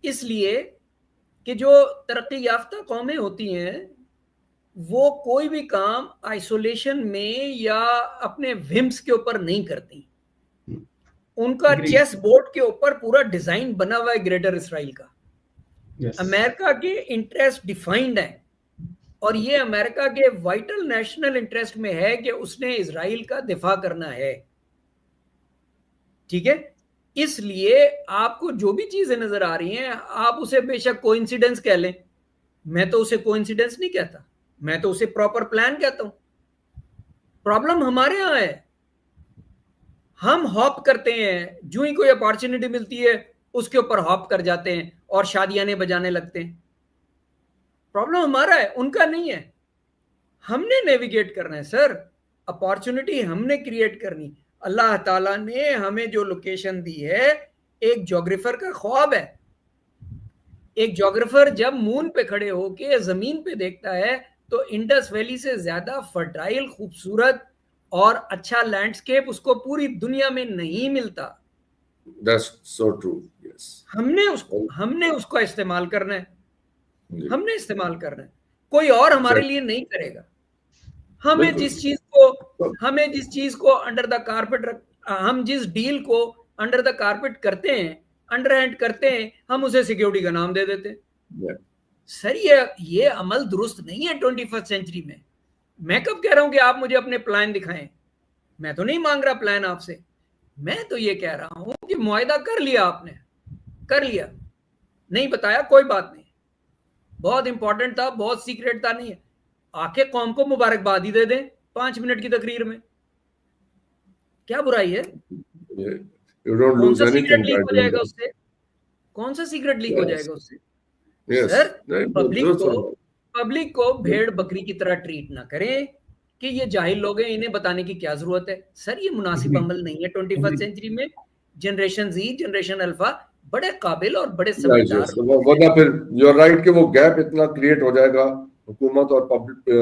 इसलिए कि जो तरक्की याफ्ता कौमें होती हैं वो कोई भी काम आइसोलेशन में या अपने विम्स के ऊपर नहीं करती। उनका चेस बोर्ड के ऊपर पूरा डिजाइन बना हुआ है ग्रेटर इसराइल का। अमेरिका के इंटरेस्ट डिफाइंड है और ये अमेरिका के वाइटल नेशनल इंटरेस्ट में है कि उसने इजराइल का दिफा करना है। ठीक है, इसलिए आपको जो भी चीजें नजर आ रही हैं आप उसे बेशक कोइंसिडेंस कह लें, मैं तो उसे कोइंसिडेंस नहीं कहता, मैं तो उसे प्रॉपर प्लान कहता हूं। प्रॉब्लम हमारे यहां है, हम हॉप करते हैं, जो ही कोई अपॉर्चुनिटी मिलती है उसके ऊपर हॉप कर जाते हैं और शादियां बजाने लगते हैं। प्रॉब्लम हमारा है, उनका नहीं है। हमने नेविगेट करना है सर, अपॉर्चुनिटी हमने क्रिएट करनी। अल्लाह ताला ने हमें जो लोकेशन दी है, एक ज्योग्राफर का ख्वाब है। एक ज्योग्राफर जब मून पे खड़े होके जमीन पे देखता है तो इंडस वैली से ज्यादा फर्टाइल, खूबसूरत और अच्छा लैंडस्केप उसको पूरी दुनिया में नहीं मिलता। That's so true. Yes. हमने उसको इस्तेमाल करना है, हमने इस्तेमाल करना है, कोई और हमारे लिए नहीं करेगा। हमें जिस चीज को अंडर द कारपेट हम जिस डील को अंडर द कारपेट करते हैं, अंडरहैंड करते हैं, हम उसे सिक्योरिटी का नाम दे देते हैं। सर ये अमल दुरुस्त नहीं है 21वीं सेंचुरी में। मैं कब कह रहा हूं कि आप मुझे अपने प्लान दिखाएं, मैं तो नहीं मांग रहा प्लान आपसे। मैं तो ये कह रहा हूं कि मुआहिदा कर लिया, आपने कर लिया, नहीं बताया कोई बात नहीं, बहुत इंपॉर्टेंट था, बहुत सीक्रेट था, नहीं है, आके कौम को मुबारकबाद ही दे दें 5 मिनट की तकरीर में, क्या बुराई है? कौन सा सीक्रेट लीक हो जाएगा उससे? कौन सा सीक्रेट लीक हो जाएगा उससे? सर पब्लिक को भेड़ बकरी की तरह ट्रीट ना करें कि ये जाहिल लोग हैं, इन्हें बताने की क्या जरूरत है। सर ये मुनासिब अमल नहीं है 21वीं सेंचुरी में। जनरेशन जी, जनरेशन अल्फा बड़े काबिल और बड़े समझदार, वरना फिर यू आर राइट कि वो गैप इतना क्रिएट हो जाएगा हुकूमत और पब्लिक